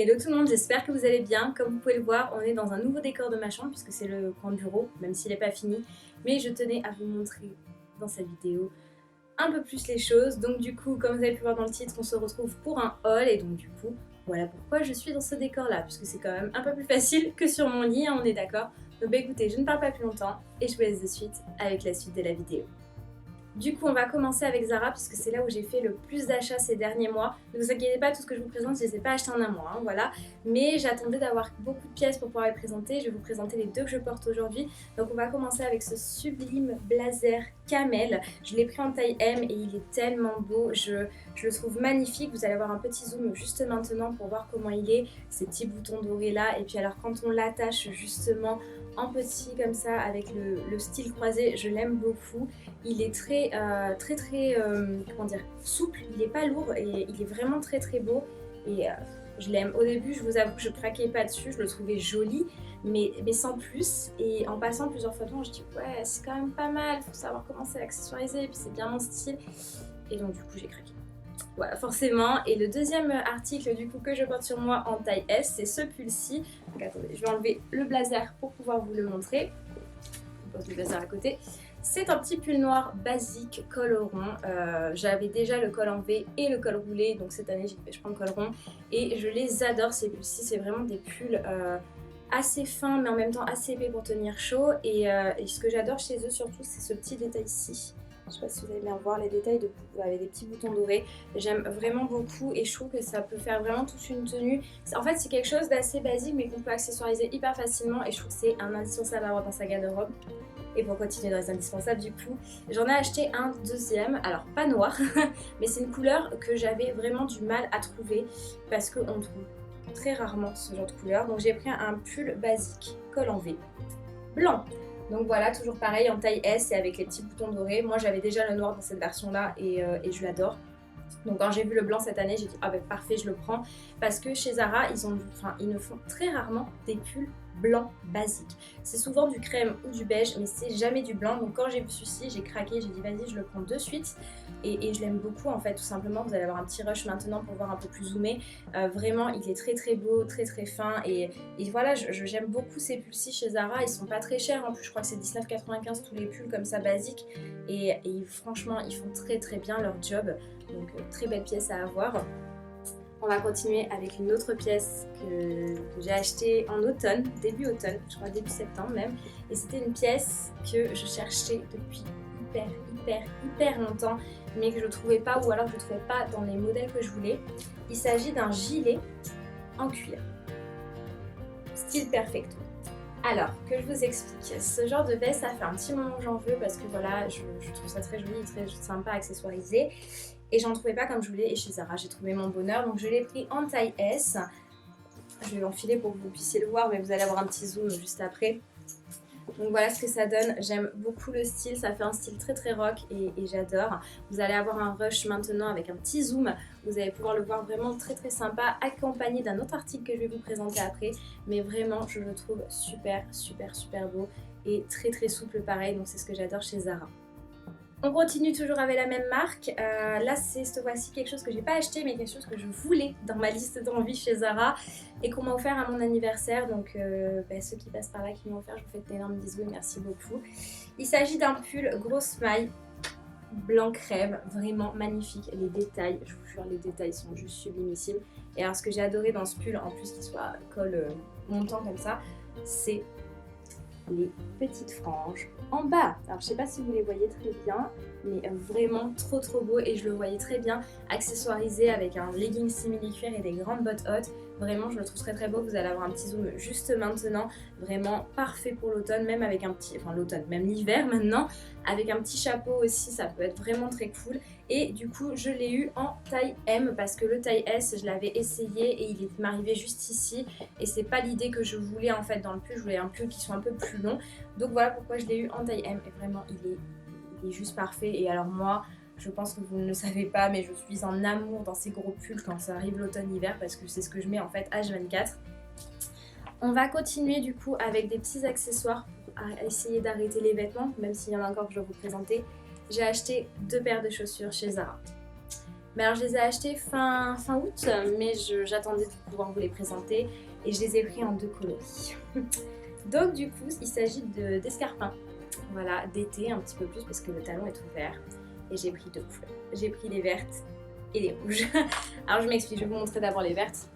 Hello tout le monde, j'espère que vous allez bien. Comme vous pouvez le voir, on est dans un nouveau décor de ma chambre puisque c'est le coin bureau, même s'il n'est pas fini. Mais je tenais à vous montrer dans cette vidéo un peu plus les choses. Donc du coup, comme vous avez pu voir dans le titre, on se retrouve pour un haul. Et donc du coup, voilà pourquoi je suis dans ce décor-là, puisque c'est quand même un peu plus facile que sur mon lit, hein, on est d'accord. Donc bah écoutez, je ne parle pas plus longtemps et je vous laisse de suite avec la suite de la vidéo. Du coup, on va commencer avec Zara puisque c'est là où j'ai fait le plus d'achats ces derniers mois. Ne vous inquiétez pas, tout ce que je vous présente, je ne les ai pas achetés en un mois, hein, voilà. Mais j'attendais d'avoir beaucoup de pièces pour pouvoir les présenter. Je vais vous présenter les deux que je porte aujourd'hui. Donc on va commencer avec ce sublime blazer camel. Je l'ai pris en taille M et il est tellement beau. Je le trouve magnifique. Vous allez avoir un petit zoom juste maintenant pour voir comment il est. Ces petits boutons dorés là. Et puis alors quand on l'attache justement en petit comme ça avec le style croisé, je l'aime beaucoup. Il est très comment dire, souple, il n'est pas lourd et il est vraiment très beau et je l'aime. Au début, je vous avoue que je craquais pas dessus, je le trouvais joli, mais sans plus. Et en passant plusieurs fois devant, je dis ouais, c'est quand même pas mal, faut savoir comment c'est accessoirisé et puis c'est bien mon style. Et donc du coup, j'ai craqué. Voilà, forcément. Et le deuxième article du coup que je porte sur moi en taille S, c'est ce pull-ci. Donc attendez, je vais enlever le blazer pour pouvoir vous le montrer. Je pose le blazer à côté. C'est un petit pull noir basique, col rond. J'avais déjà le col en V et le col roulé, donc cette année je prends le col rond. Et je les adore ces pulls-ci, c'est vraiment des pulls assez fins mais en même temps assez épais pour tenir chaud. Et ce que j'adore chez eux surtout, c'est ce petit détail ici. Je sais pas si vous allez bien voir les détails avec des petits boutons dorés. J'aime vraiment beaucoup et je trouve que ça peut faire vraiment toute une tenue. En fait, c'est quelque chose d'assez basique mais qu'on peut accessoiriser hyper facilement et je trouve que c'est un indispensable à avoir dans sa garde-robe. Et pour continuer dans les indispensables du coup, j'en ai acheté un deuxième, alors pas noir, mais c'est une couleur que j'avais vraiment du mal à trouver parce qu'on trouve très rarement ce genre de couleur. Donc j'ai pris un pull basique, col en V, blanc. Donc voilà, toujours pareil en taille S et avec les petits boutons dorés. Moi j'avais déjà le noir dans cette version là et je l'adore. Donc quand j'ai vu le blanc cette année, j'ai dit ah ben parfait, je le prends parce que chez Zara, ils ne font très rarement des pulls blancs basiques. C'est souvent du crème ou du beige, mais c'est jamais du blanc. Donc quand j'ai vu celui-ci, j'ai craqué, j'ai dit vas-y, je le prends de suite et je l'aime beaucoup en fait, tout simplement. Vous allez avoir un petit rush maintenant pour voir un peu plus zoomé. Vraiment, il est très beau, très fin et voilà, j'aime beaucoup ces pulls-ci chez Zara. Ils sont pas très chers en plus, je crois que c'est 19,95 tous les pulls comme ça basiques et franchement, ils font très bien leur job. Donc très belle pièce à avoir. On va continuer avec une autre pièce que j'ai achetée en automne, début automne, je crois début septembre même. Et c'était une pièce que je cherchais depuis hyper longtemps, mais que je ne trouvais pas ou alors je ne trouvais pas dans les modèles que je voulais. Il s'agit d'un gilet en cuir, style perfecto. Alors, que je vous explique, ce genre de veste, ça fait un petit moment que j'en veux parce que voilà, je trouve ça très joli, très sympa, accessoirisé. Et j'en trouvais pas comme je voulais et chez Zara j'ai trouvé mon bonheur, donc je l'ai pris en taille S. Je vais l'enfiler pour que vous puissiez le voir, mais vous allez avoir un petit zoom juste après. Donc voilà ce que ça donne, j'aime beaucoup le style, ça fait un style très rock et j'adore. Vous allez avoir un rush maintenant avec un petit zoom, vous allez pouvoir le voir vraiment très sympa, accompagné d'un autre article que je vais vous présenter après. Mais vraiment je le trouve super beau et très souple pareil, donc c'est ce que j'adore chez Zara. On continue toujours avec la même marque. Là, c'est cette fois-ci quelque chose que j'ai pas acheté, mais quelque chose que je voulais dans ma liste d'envie chez Zara et qu'on m'a offert à mon anniversaire. Donc, ceux qui passent par là, qui m'ont offert, je vous fais d'énormes bisous et merci beaucoup. Il s'agit d'un pull grosse maille blanc crème, vraiment magnifique. Les détails, je vous jure, les détails sont juste sublimissimes. Et alors, ce que j'ai adoré dans ce pull, en plus qu'il soit col montant comme ça, c'est les petites franges en bas. Alors je sais pas si vous les voyez très bien, mais vraiment trop beau et je le voyais très bien accessoirisé avec un legging simili-cuir et des grandes bottes hautes. Vraiment je le trouve très beau, vous allez avoir un petit zoom juste maintenant, vraiment parfait pour l'automne, même avec un petit, enfin l'automne, même l'hiver maintenant, avec un petit chapeau aussi, ça peut être vraiment très cool. Et du coup je l'ai eu en taille M parce que le taille S je l'avais essayé et il m'arrivait juste ici et c'est pas l'idée que je voulais en fait dans le pull, je voulais un pull qui soit un peu plus long, donc voilà pourquoi je l'ai eu en taille M et vraiment il est juste parfait. Et alors moi je pense que vous ne le savez pas, mais je suis en amour dans ces gros pulls quand ça arrive l'automne-hiver parce que c'est ce que je mets en fait H24. On va continuer du coup avec des petits accessoires pour essayer d'arrêter les vêtements, même s'il y en a encore que je vais vous présenter. J'ai acheté 2 paires de chaussures chez Zara. Mais alors je les ai achetés fin août, mais j'attendais de pouvoir vous les présenter et je les ai pris en 2 coloris. Donc du coup il s'agit d'escarpins, voilà, d'été un petit peu plus parce que le talon est ouvert. Et j'ai pris 2 couleurs. J'ai pris les vertes et les rouges. Alors je m'explique, je vais vous montrer d'abord les vertes.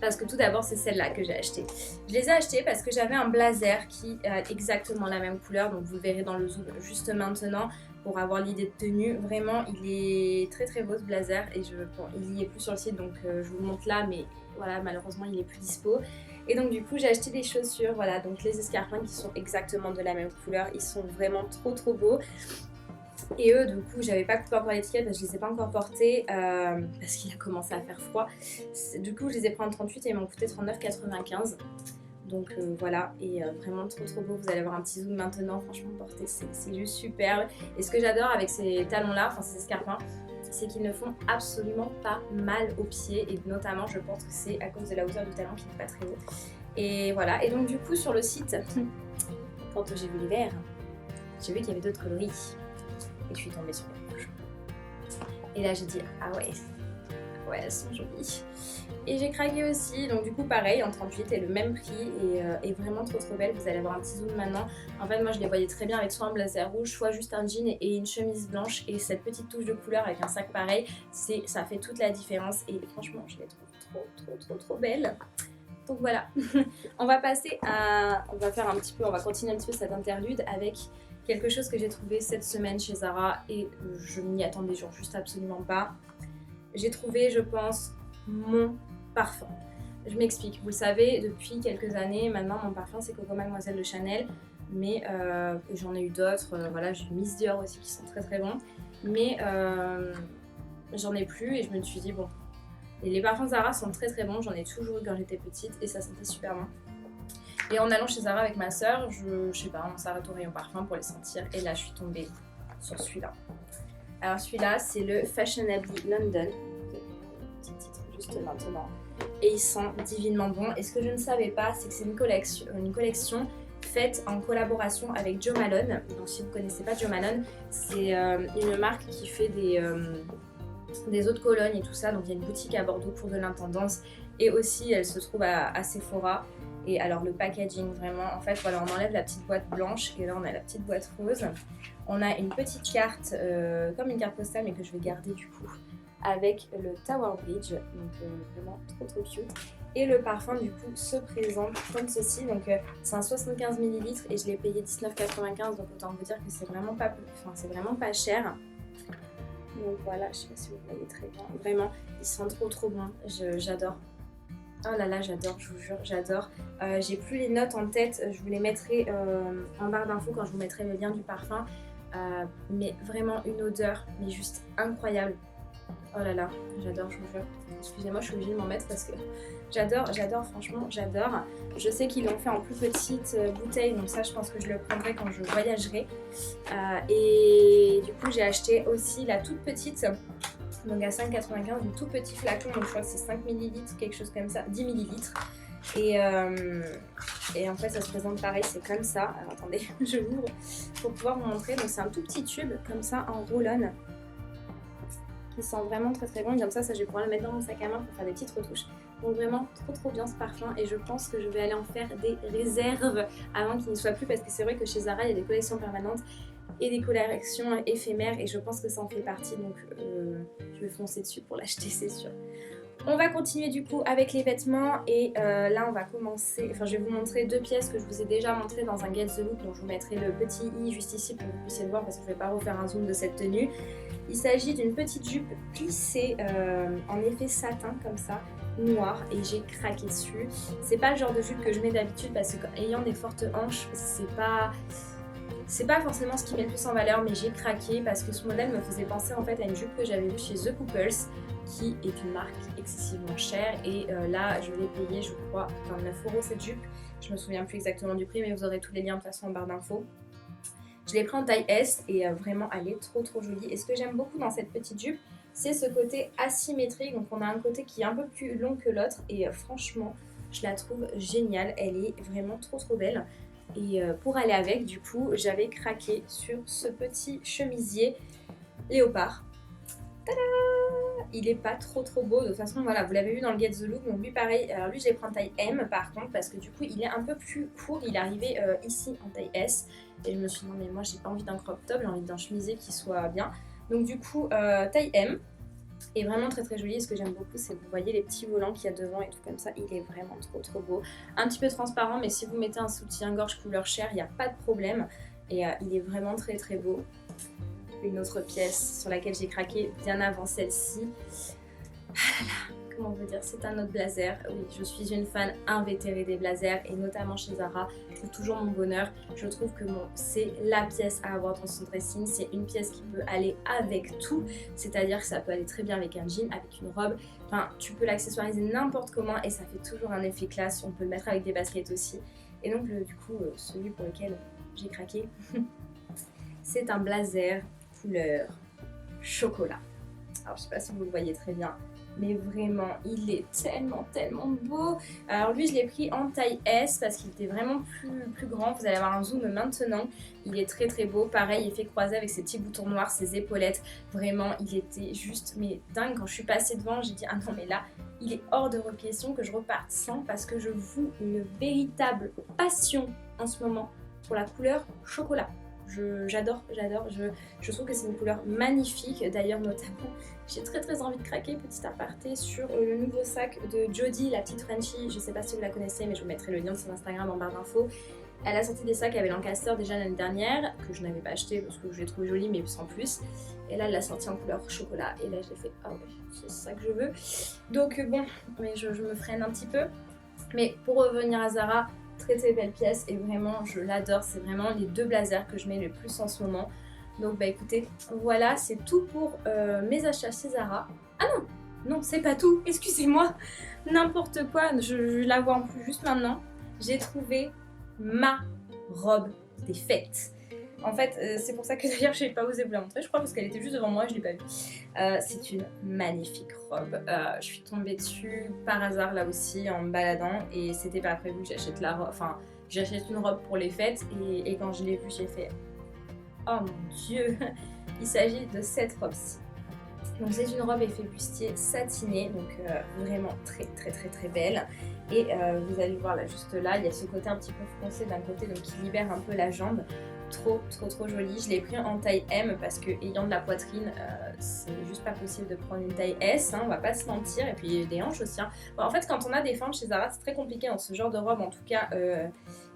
Parce que tout d'abord c'est celle-là que j'ai achetée. Je les ai achetées parce que j'avais un blazer qui a exactement la même couleur. Donc vous le verrez dans le zoom juste maintenant pour avoir l'idée de tenue. Vraiment il est très très beau ce blazer. Et bon, il y est plus sur le site donc je vous le montre là. Mais voilà, malheureusement il est plus dispo. Et donc du coup j'ai acheté des chaussures. Voilà, donc les escarpins qui sont exactement de la même couleur. Ils sont vraiment trop beaux. Et eux, du coup, j'avais pas coupé encore l'étiquette parce que je les ai pas encore portés parce qu'il a commencé à faire froid. Du coup, je les ai pris en 38 et ils m'ont coûté 39,95. Donc voilà, et vraiment trop beau. Vous allez avoir un petit zoom maintenant. Franchement, porter, c'est juste superbe. Et ce que j'adore avec ces talons-là, enfin ces escarpins, c'est qu'ils ne font absolument pas mal aux pieds. Et notamment, je pense que c'est à cause de la hauteur du talon qui n'est pas très haut. Et voilà, et donc du coup, sur le site, quand j'ai vu les verts, j'ai vu qu'il y avait d'autres coloris. Et je suis tombée sur les rouges. Et là j'ai dit ah ouais, elles sont jolies. Et j'ai craqué aussi, donc du coup pareil en 38 et le même prix et vraiment trop belle. Vous allez avoir un petit zoom maintenant. En fait moi je les voyais très bien avec soit un blazer rouge, soit juste un jean et une chemise blanche. Et cette petite touche de couleur avec un sac pareil, ça fait toute la différence. Et franchement je les trouve trop belles. Donc voilà, on va passer à... on va continuer un petit peu cette interlude avec quelque chose que j'ai trouvé cette semaine chez Zara et je m'y attendais genre juste absolument pas. J'ai trouvé, je pense, mon parfum. Je m'explique, vous le savez, depuis quelques années, maintenant mon parfum c'est Coco Mademoiselle de Chanel, mais j'en ai eu d'autres, voilà, j'ai eu Miss Dior aussi qui sont très bons, mais j'en ai plus et je me suis dit bon, et les parfums Zara sont très bons, j'en ai toujours eu quand j'étais petite et ça sentait super bon. Et en allant chez Zara avec ma soeur, je sais pas, on s'arrête au rayon parfum pour les sentir. Et là, je suis tombée sur celui-là. Alors celui-là, c'est le Fashionably London. Petit titre juste maintenant. Et il sent divinement bon. Et ce que je ne savais pas, c'est que c'est une collection faite en collaboration avec Jo Malone. Donc si vous ne connaissez pas Jo Malone, c'est une marque qui fait des eaux de Cologne et tout ça. Donc il y a une boutique à Bordeaux pour de l'intendance. Et aussi, elle se trouve à Sephora. Et alors le packaging vraiment, en fait voilà, on enlève la petite boîte blanche et là on a la petite boîte rose. On a une petite carte, comme une carte postale mais que je vais garder du coup, avec le Tower Bridge, donc vraiment trop cute. Et le parfum du coup se présente comme ceci, donc c'est un 75 ml et je l'ai payé 19,95, donc autant vous dire que c'est vraiment pas cher. Donc voilà, je sais pas si vous voyez très bien, vraiment ils sont trop bons, j'adore. Oh là là, j'adore, je vous jure, j'adore. J'ai plus les notes en tête, je vous les mettrai en barre d'infos quand je vous mettrai le lien du parfum. Mais vraiment une odeur, mais juste incroyable. Oh là là, j'adore, je vous jure. Excusez-moi, je suis obligée de m'en mettre parce que j'adore, franchement, j'adore. Je sais qu'ils l'ont fait en plus petite bouteille, donc ça, je pense que je le prendrai quand je voyagerai. Et du coup, j'ai acheté aussi la toute petite. Donc à 5,95, un tout petit flacon, donc je crois que c'est 5 ml, quelque chose comme ça, 10 ml. Et en fait ça se présente pareil, c'est comme ça. Alors attendez, je l'ouvre pour pouvoir vous montrer. Donc c'est un tout petit tube comme ça en roll-on qui sent vraiment très bon. Et comme ça je vais pouvoir le mettre dans mon sac à main pour faire des petites retouches. Donc vraiment trop bien ce parfum et je pense que je vais aller en faire des réserves avant qu'il ne soit plus parce que c'est vrai que chez Zara il y a des collections permanentes et des collections éphémères et je pense que ça en fait partie, donc je vais foncer dessus pour l'acheter, c'est sûr. On va continuer du coup avec les vêtements et là on va commencer, enfin je vais vous montrer 2 pièces que je vous ai déjà montrées dans un Get The Look, donc je vous mettrai le petit i juste ici pour que vous puissiez le voir parce que je ne vais pas refaire un zoom de cette tenue. Il s'agit d'une petite jupe plissée en effet satin comme ça, noire, et j'ai craqué dessus. C'est pas le genre de jupe que je mets d'habitude parce que ayant des fortes hanches, c'est pas forcément ce qui met le plus en valeur, mais j'ai craqué parce que ce modèle me faisait penser en fait à une jupe que j'avais vue chez The Couples, qui est une marque excessivement chère. Et là, je l'ai payée, je crois, 29 € cette jupe. Je me souviens plus exactement du prix, mais vous aurez tous les liens de toute façon en barre d'infos. Je l'ai pris en taille S et vraiment, elle est trop jolie. Et ce que j'aime beaucoup dans cette petite jupe, c'est ce côté asymétrique. Donc on a un côté qui est un peu plus long que l'autre et franchement, je la trouve géniale. Elle est vraiment trop belle. Et pour aller avec, du coup, j'avais craqué sur ce petit chemisier léopard. Tada! il est pas trop beau. De toute façon, voilà, vous l'avez vu dans le Get the Look. Donc lui, pareil. Alors lui, je l'ai pris en taille M par contre, parce que du coup, il est un peu plus court. Il est arrivé ici en taille S. Et je me suis dit, non, mais moi, j'ai pas envie d'un crop top, j'ai envie d'un chemisier qui soit bien. Donc du coup, taille M. Et vraiment très joli. Et ce que j'aime beaucoup, c'est que vous voyez les petits volants qu'il y a devant et tout comme ça. Il est vraiment trop beau. Un petit peu transparent, mais si vous mettez un soutien-gorge couleur chair, il n'y a pas de problème. Et il est vraiment très beau. Une autre pièce sur laquelle j'ai craqué bien avant celle-ci. Ah là là, comment vous dire, c'est un autre blazer. Oui, je suis une fan invétérée des blazers et notamment chez Zara. Je trouve toujours mon bonheur. Je trouve que bon, c'est la pièce à avoir dans son dressing. C'est une pièce qui peut aller avec tout. C'est-à-dire que ça peut aller très bien avec un jean, avec une robe. Enfin, tu peux l'accessoiriser n'importe comment et ça fait toujours un effet classe. On peut le mettre avec des baskets aussi. Et donc du coup, celui pour lequel j'ai craqué, c'est un blazer couleur chocolat. Alors je sais pas si vous le voyez très bien, mais vraiment il est tellement beau. Alors lui je l'ai pris en taille S parce qu'il était vraiment plus grand. Vous allez avoir un zoom maintenant. Il est très beau. Pareil, effet croisé avec ses petits boutons noirs, ses épaulettes. Vraiment il était juste mais dingue. Quand je suis passée devant, j'ai dit ah non mais là il est hors de question que je reparte sans, parce que je voue une véritable passion en ce moment pour la couleur chocolat. J'adore, je trouve que c'est une couleur magnifique. D'ailleurs notamment, j'ai très envie de craquer, petit aparté, sur le nouveau sac de Jodie, la petite Frenchie. Je sais pas si vous la connaissez, mais je vous mettrai le lien de son Instagram en barre d'infos. Elle a sorti des sacs avec Lancaster déjà l'année dernière, que je n'avais pas acheté parce que je l'ai trouvé joli, mais sans plus. Et là, elle l'a sorti en couleur chocolat, et là j'ai fait ah ouais, c'est ça que je veux. Donc bon, mais je me freine un petit peu. Mais pour revenir à Zara, très belle pièce et vraiment je l'adore. C'est vraiment les deux blazers que je mets le plus en ce moment. Donc bah écoutez, voilà, c'est tout pour mes achats chez Zara. Ah non, c'est pas tout, excusez-moi, n'importe quoi, je la vois en plus juste maintenant. J'ai trouvé ma robe des fêtes. En fait, c'est pour ça que d'ailleurs je n'ai pas osé vous la montrer, je crois, parce qu'elle était juste devant moi, je ne l'ai pas vue. C'est une magnifique robe. Je suis tombée dessus par hasard là aussi en me baladant et c'était pas prévu que j'achète la robe. Enfin, j'achète une robe pour les fêtes et quand je l'ai vue, j'ai fait oh mon dieu, il s'agit de cette robe-ci. Donc c'est une robe effet bustier satiné, donc vraiment très belle. Et vous allez voir là, juste là, il y a ce côté un petit peu foncé d'un côté, donc qui libère un peu la jambe. Trop joli. Je l'ai pris en taille M parce que ayant de la poitrine, c'est juste pas possible de prendre une taille S, hein, on va pas se mentir. Et puis des hanches aussi. Hein. Bon, en fait, quand on a des formes chez Zara, c'est très compliqué dans ce genre de robe, en tout cas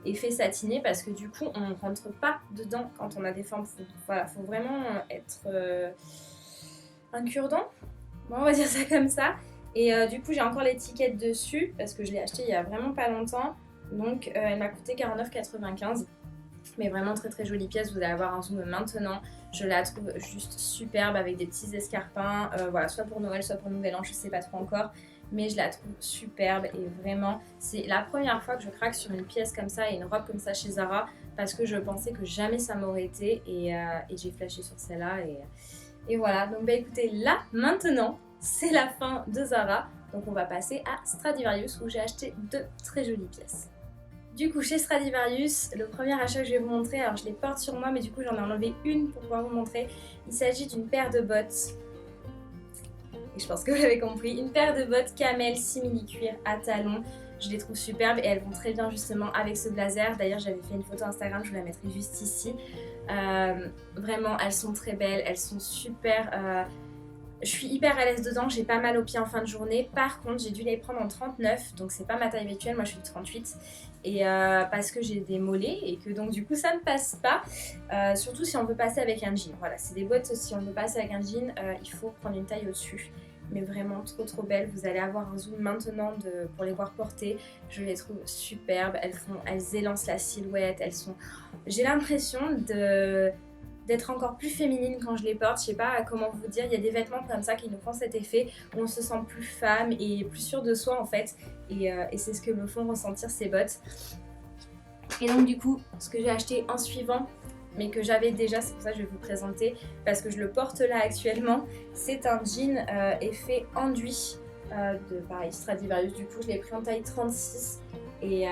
effet satiné, parce que du coup, on rentre pas dedans quand on a des formes. Faut vraiment être un cure-dent. Bon, on va dire ça comme ça. Et du coup, j'ai encore l'étiquette dessus parce que je l'ai acheté il y a vraiment pas longtemps. Donc, elle m'a coûté 49,95 €. Mais vraiment très jolie pièce, vous allez avoir un zoom maintenant. Je la trouve juste superbe avec des petits escarpins, voilà, soit pour Noël, soit pour Nouvel An, je sais pas trop encore. Mais je la trouve superbe et vraiment, c'est la première fois que je craque sur une pièce comme ça et une robe comme ça chez Zara parce que je pensais que jamais ça m'aurait été et j'ai flashé sur celle-là et voilà. Donc bah écoutez, là, maintenant, c'est la fin de Zara. Donc on va passer à Stradivarius où j'ai acheté deux très jolies pièces. Du coup, chez Stradivarius, le premier achat que je vais vous montrer, alors je les porte sur moi, mais du coup j'en ai enlevé une pour pouvoir vous montrer. Il s'agit d'une paire de bottes, et je pense que vous l'avez compris, une paire de bottes camel simili-cuir à talons. Je les trouve superbes et elles vont très bien justement avec ce blazer. D'ailleurs, j'avais fait une photo Instagram, je vous la mettrai juste ici. Vraiment, elles sont très belles, elles sont super... Je suis hyper à l'aise dedans, j'ai pas mal aux pieds en fin de journée. Par contre, j'ai dû les prendre en 39, donc c'est pas ma taille habituelle, moi je suis de 38. Et parce que j'ai des mollets et que donc du coup ça ne passe pas. Surtout si on veut passer avec un jean. Voilà, c'est des bottes, si on veut passer avec un jean, il faut prendre une taille au-dessus. Mais vraiment trop belles. Vous allez avoir un zoom maintenant pour les voir porter. Je les trouve superbes. Elles élancent la silhouette. Elles sont... J'ai l'impression d'être encore plus féminine quand je les porte, je sais pas comment vous dire, il y a des vêtements comme ça qui nous font cet effet où on se sent plus femme et plus sûre de soi en fait et c'est ce que me font ressentir ces bottes. Et donc du coup, ce que j'ai acheté en suivant, mais que j'avais déjà, c'est pour ça que je vais vous présenter, parce que je le porte là actuellement, c'est un jean effet enduit de pareil Stradivarius, du coup je l'ai pris en taille 36 et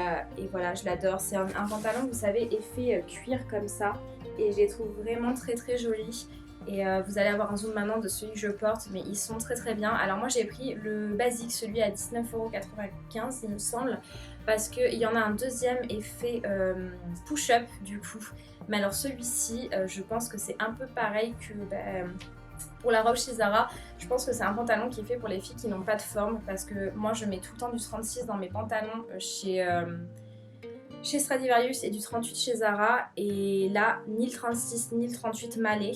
voilà, je l'adore, c'est un pantalon, vous savez, effet cuir comme ça. Et je les trouve vraiment très jolis. Et vous allez avoir un zoom maintenant de celui que je porte, mais ils sont très très bien. Alors moi j'ai pris le basique, celui à 19,95 € il me semble, parce qu'il y en a un deuxième effet push-up du coup. Mais alors celui-ci, je pense que c'est un peu pareil que pour la robe chez Zara. Je pense que c'est un pantalon qui est fait pour les filles qui n'ont pas de forme, parce que moi je mets tout le temps du 36 dans mes pantalons chez Stradivarius et du 38 chez Zara, et là ni le 36 ni le 38 m'allait,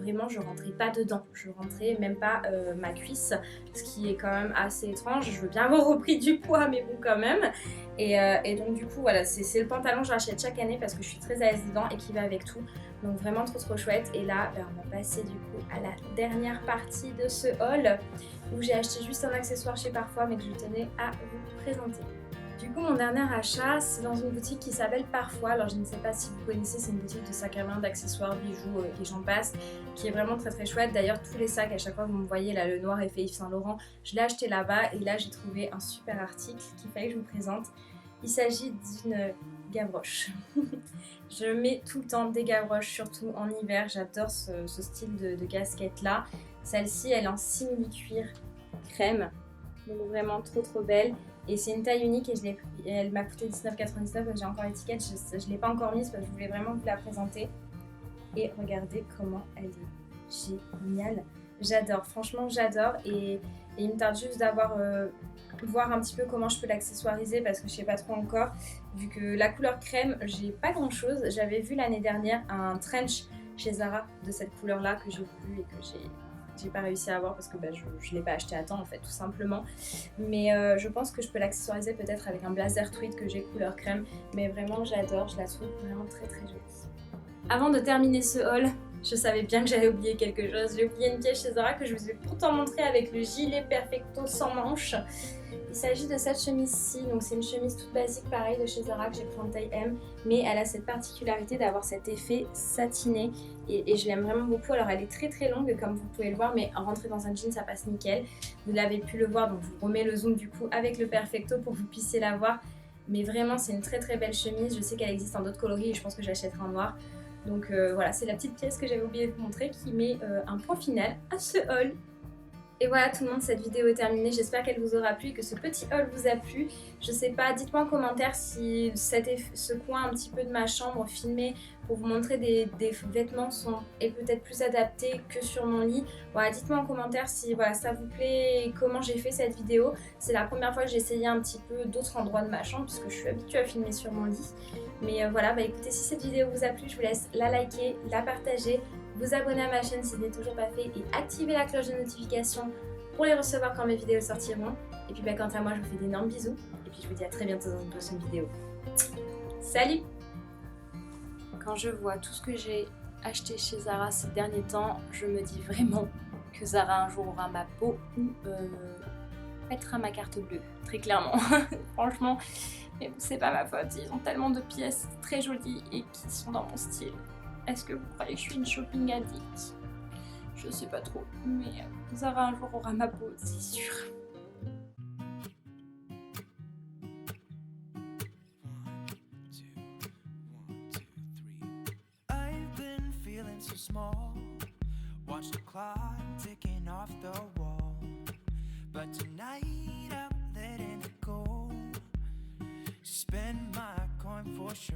vraiment je rentrais pas dedans, je rentrais même pas ma cuisse, ce qui est quand même assez étrange. Je veux bien avoir repris du poids mais bon quand même, et donc du coup voilà, c'est le pantalon que j'achète chaque année parce que je suis très à l'aise dedans et qui va avec tout, donc vraiment trop chouette. Et là on va passer du coup à la dernière partie de ce haul où j'ai acheté juste un accessoire chez Parfois mais que je tenais à vous présenter. Du coup, mon dernier achat, c'est dans une boutique qui s'appelle Parfois. Alors, je ne sais pas si vous connaissez, c'est une boutique de sacs à main, d'accessoires, bijoux et j'en passe, qui est vraiment très chouette. D'ailleurs, tous les sacs, à chaque fois que vous me voyez, là, le noir est fait Yves Saint Laurent, je l'ai acheté là-bas et là, j'ai trouvé un super article qu'il fallait que je vous présente. Il s'agit d'une gavroche. Je mets tout le temps des gavroches, surtout en hiver. J'adore ce style de casquette-là. Celle-ci, elle est en simili-cuir crème, donc vraiment trop belle. Et c'est une taille unique et elle m'a coûté 19,99 €, donc j'ai encore l'étiquette, je ne l'ai pas encore mise parce que je voulais vraiment vous la présenter. Et regardez comment elle est géniale. J'adore, franchement j'adore, et il me tarde juste d'avoir voir un petit peu comment je peux l'accessoiriser parce que je sais pas trop encore. Vu que la couleur crème, j'ai pas grand chose. J'avais vu l'année dernière un trench chez Zara de cette couleur là que j'ai voulu et que j'ai pas réussi à avoir parce que je l'ai pas acheté à temps en fait, tout simplement. Mais je pense que je peux l'accessoiriser peut-être avec un blazer tweed que j'ai couleur crème. Mais vraiment j'adore, je la trouve vraiment très jolie. Avant de terminer ce haul, je savais bien que j'allais oublier quelque chose. J'ai oublié une pièce chez Zara que je vous ai pourtant montré avec le gilet Perfecto sans manches. Il s'agit de cette chemise-ci, donc c'est une chemise toute basique pareil de chez Zara que j'ai pris en taille M, mais elle a cette particularité d'avoir cet effet satiné et je l'aime vraiment beaucoup. Alors elle est très longue comme vous pouvez le voir, mais en rentrée dans un jean ça passe nickel. Vous l'avez pu le voir, donc je vous remets le zoom du coup avec le Perfecto pour que vous puissiez la voir. Mais vraiment c'est une très belle chemise, je sais qu'elle existe en d'autres coloris et je pense que j'achèterai en noir. Donc voilà, c'est la petite pièce que j'avais oublié de vous montrer qui met un point final à ce haul. Et voilà tout le monde, cette vidéo est terminée, j'espère qu'elle vous aura plu et que ce petit haul vous a plu. Je sais pas, dites-moi en commentaire si ce coin un petit peu de ma chambre filmé pour vous montrer des vêtements est peut-être plus adapté que sur mon lit. Voilà, dites-moi en commentaire si voilà, ça vous plaît et comment j'ai fait cette vidéo. C'est la première fois que j'ai essayé un petit peu d'autres endroits de ma chambre puisque je suis habituée à filmer sur mon lit. Mais voilà, écoutez, si cette vidéo vous a plu, je vous laisse la liker, la partager, vous abonner à ma chaîne si ce n'est toujours pas fait et activer la cloche de notification pour les recevoir quand mes vidéos sortiront. Et puis quant à moi, je vous fais d'énormes bisous et puis je vous dis à très bientôt dans une prochaine vidéo. Salut! Quand je vois tout ce que j'ai acheté chez Zara ces derniers temps, je me dis vraiment que Zara un jour aura ma peau ou mettra ma carte bleue, très clairement. Franchement, mais c'est pas ma faute, ils ont tellement de pièces très jolies et qui sont dans mon style. Est-ce que vous croyez que je suis une shopping addict? Je sais pas trop, mais Zara un jour aura ma peau, c'est sûr. Watch the clock ticking off the wall, but tonight I'm letting it go. Spend my coin for sure.